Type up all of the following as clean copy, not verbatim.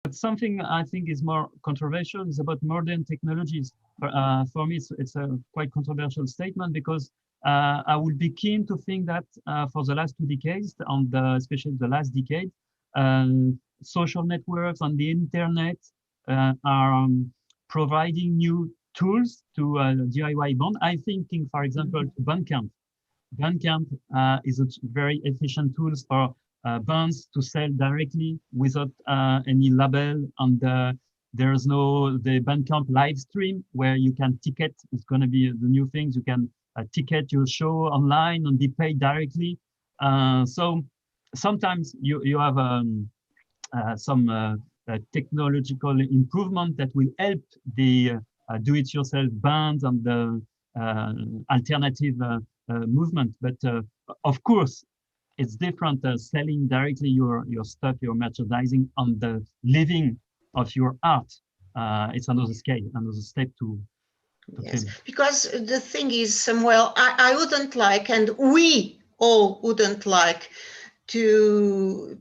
But something I think is more controversial is about modern technologies. For me, it's a quite controversial statement because I would be keen to think that for the last 2 decades, especially the last decade, social networks on the internet are providing new tools to DIY band. I'm thinking, for example, to Bandcamp. Bandcamp is a very efficient tool for bands to sell directly without any label. And there's no the Bandcamp live stream where you can ticket. It's going to be the new things. You can ticket your show online and be paid directly. So sometimes you have some technological improvement that will help the do-it-yourself bands and the alternative movement. But of course, it's different selling directly your stuff, your merchandising, on the living of your art. It's another scale, another step to yes, film. Because the thing is, Samuel, I wouldn't like, and we all wouldn't like to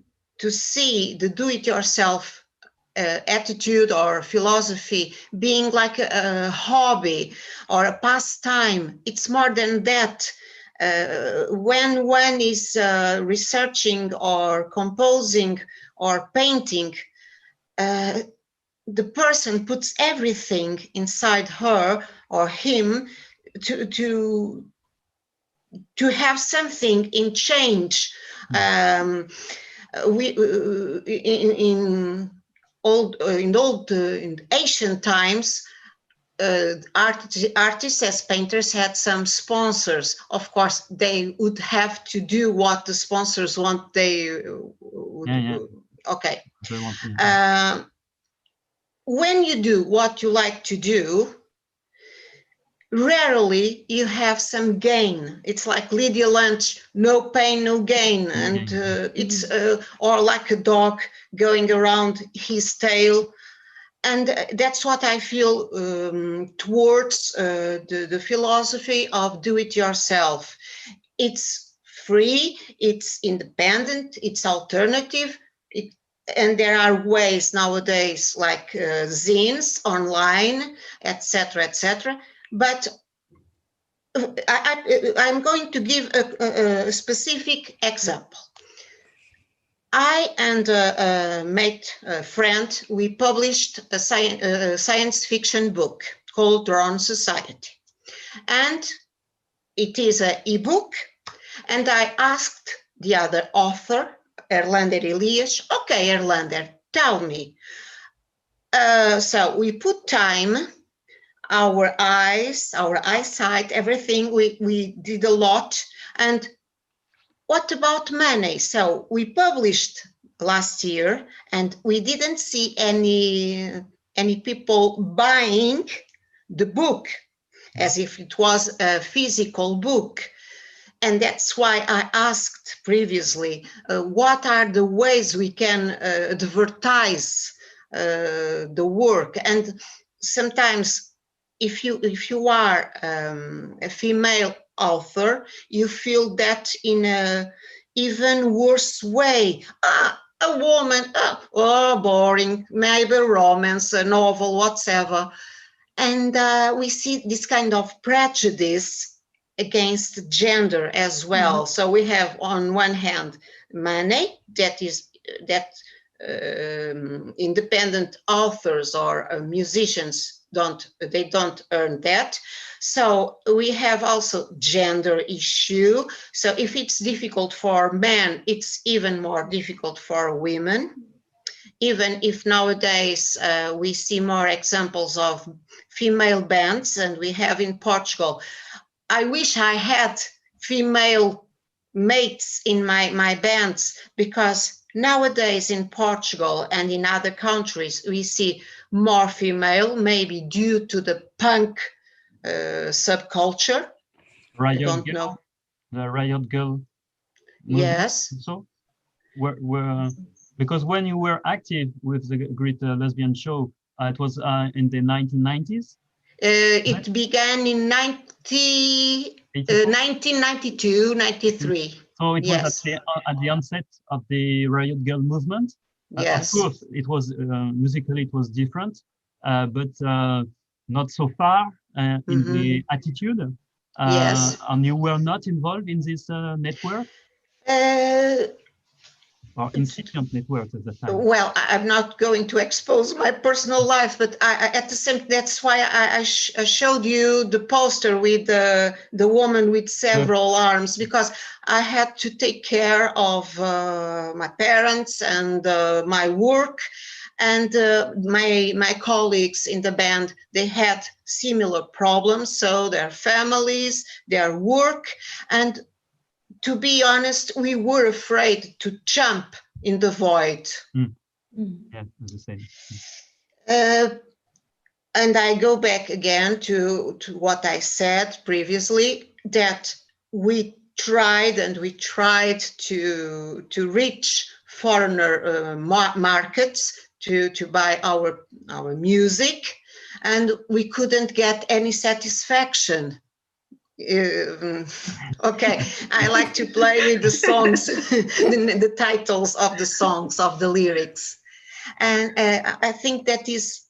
see the do-it-yourself attitude or philosophy being like a hobby or a pastime. It's more than that. When one is researching or composing or painting, the person puts everything inside her or him to have something in change. We in ancient times, artists as painters had some sponsors. Of course, they would have to do what the sponsors want. They would, okay. When you do what you like to do, rarely you have some gain. It's like Lydia Lunch, no pain, no gain. And it's, or like a dog going around his tail. And that's what I feel towards the philosophy of do-it-yourself. It's free, it's independent, it's alternative. And there are ways nowadays like zines online, etc., etc. But I'm going to give a specific example. I and a mate, a friend, we published a science fiction book called Drone Society. And it is an ebook. And I asked the other author, Erlander Elias, okay, Erlander, tell me. So we put time, our eyes, our eyesight, everything, we did a lot. And what about money? So we published last year and we didn't see any people buying the book as if it was a physical book. And that's why I asked previously, what are the ways we can advertise the work? And sometimes if you are a female author, you feel that in a even worse way. A woman, oh, boring, maybe romance, a novel, whatever. And we see this kind of prejudice against gender as well. So we have on one hand money, that independent authors or musicians don't earn that. So we have also gender issue. So if it's difficult for men, it's even more difficult for women. Even if nowadays we see more examples of female bands, and we have in Portugal. I wish I had female mates in my bands, because nowadays in Portugal and in other countries, we see more female, maybe due to the punk subculture. Riot Girl, know. The Riot Girl. Yes. So, because when you were active with the Great Lesbian Show, it was in the 1990s? It began in 1992, 93. So it was at the onset of the Riot Girl movement? Yes. Of course, it was musically it was different, but not so far in the attitude. Yes. And you were not involved in this network or incipient network at the time. Well, I'm not going to expose my personal life, but at the same, that's why I showed you the poster with the woman with several arms, because I had to take care of my parents and my work, and my colleagues in the band, they had similar problems, so their families, their work, and to be honest, we were afraid to jump in the void. Yeah, it's the same. And I go back again to what I said previously, that we tried to reach foreigner markets to buy our music, and we couldn't get any satisfaction. Okay, I like to play with the songs, the titles of the songs, of the lyrics. And I think that is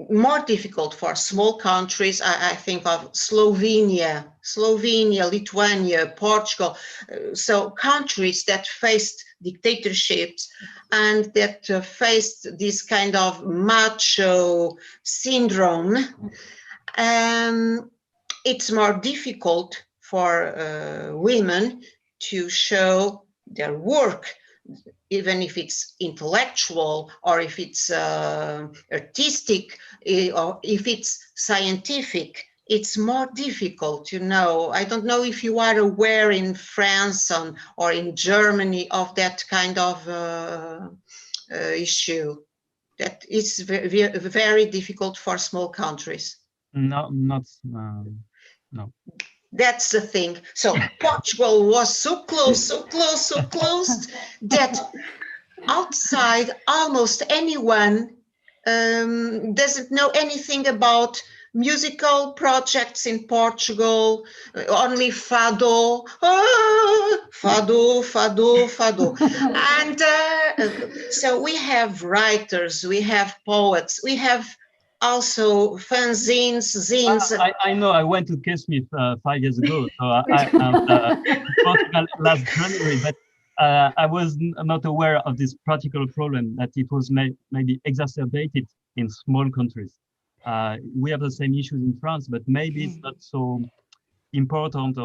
more difficult for small countries. I think of Slovenia, Lithuania, Portugal. So countries that faced dictatorships and that faced this kind of macho syndrome. It's more difficult for women to show their work, even if it's intellectual or if it's artistic or if it's scientific. It's more difficult, you know. I don't know if you are aware in France or in Germany of that kind of issue. That is very, very difficult for small countries. No, no. That's the thing. So Portugal was so close that outside almost anyone doesn't know anything about musical projects in Portugal, only fado, fado. And so we have writers, we have poets, we have also fanzines, zines. I know. I went to Kesmith 5 years ago, so I in Portugal last January, but I was not aware of this particular problem, that it was maybe exacerbated in small countries. We have the same issues in France, but maybe it's not so important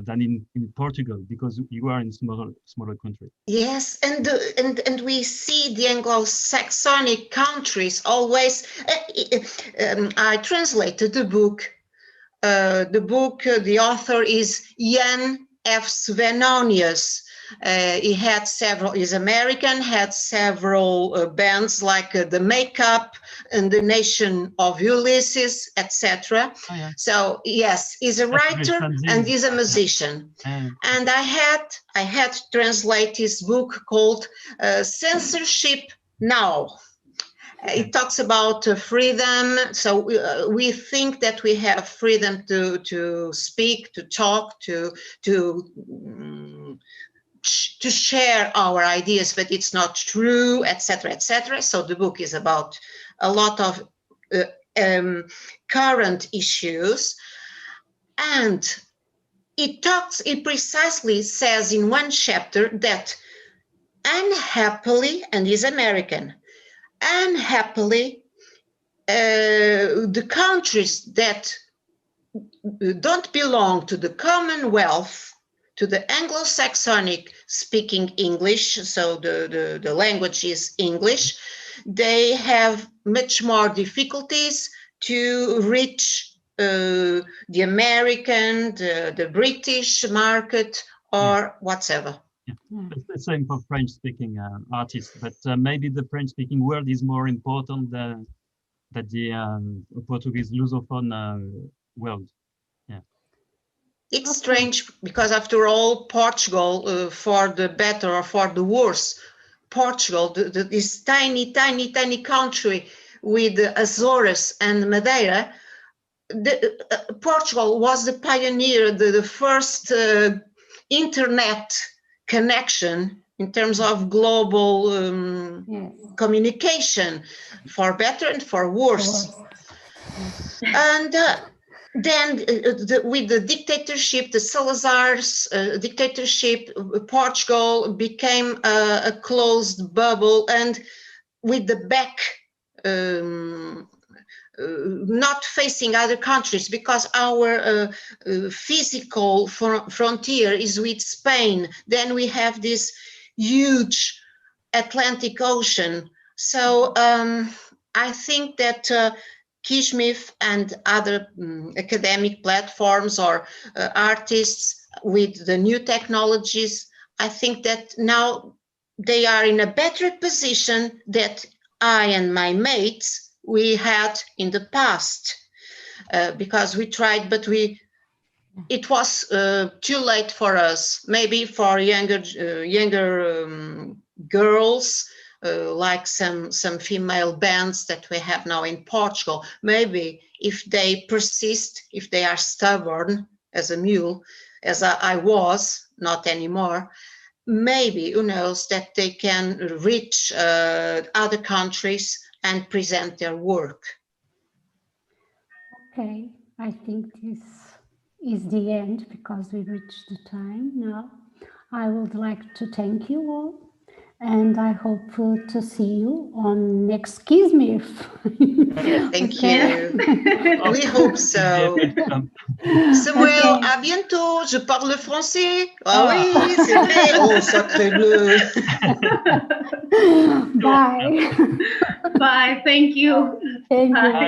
than in Portugal, because you are in smaller country. Yes, and we see the Anglo-Saxonic countries always. I translated the book. The author is Jan F. Svenonius. He had several. He's American. Had several bands like the Makeup and the Nation of Ulysses, etc. Oh, yeah. So yes, he's a writer and he's a musician. And I had to translate his book called Censorship Now. It talks about freedom. So we think that we have freedom to speak, to talk, to share our ideas, but it's not true, etc., etc. So the book is about a lot of current issues, and it precisely says in one chapter that unhappily, and is American, unhappily, the countries that don't belong to the Commonwealth, to the Anglo-Saxonic speaking English, so the language is English, they have much more difficulties to reach the American, the British market, or whatever. Yeah. It's the same for French-speaking artists, but maybe the French-speaking world is more important than the Portuguese Lusophone world. Yeah. It's strange because, after all, Portugal, for the better or for the worse, Portugal, this tiny country with the Azores and Madeira, Portugal was the pioneer, the first internet connection, in terms of global Yes. communication, for better and for worse. And then with the dictatorship, the Salazar's dictatorship, Portugal became a closed bubble, and with the back not facing other countries, because our physical frontier is with Spain. Then we have this huge Atlantic Ocean. So I think that Kismith and other academic platforms or artists with the new technologies, I think that now they are in a better position that I and my mates we had in the past, because we tried, but it was too late for us. Maybe for younger girls, like some female bands that we have now in Portugal. Maybe if they persist, if they are stubborn as a mule, as I was, not anymore, maybe, who knows, that they can reach other countries and present their work. Okay, I think this is the end because we reached the time now. I would like to thank you all, and I hope to see you on next Kismith. Thank you. We hope so. Samuel, Okay. à bientôt. Je parle français. Ah oui, c'est vrai. Oh, sacré bleu. Bye. Bye. Thank you. Thank you. Bye.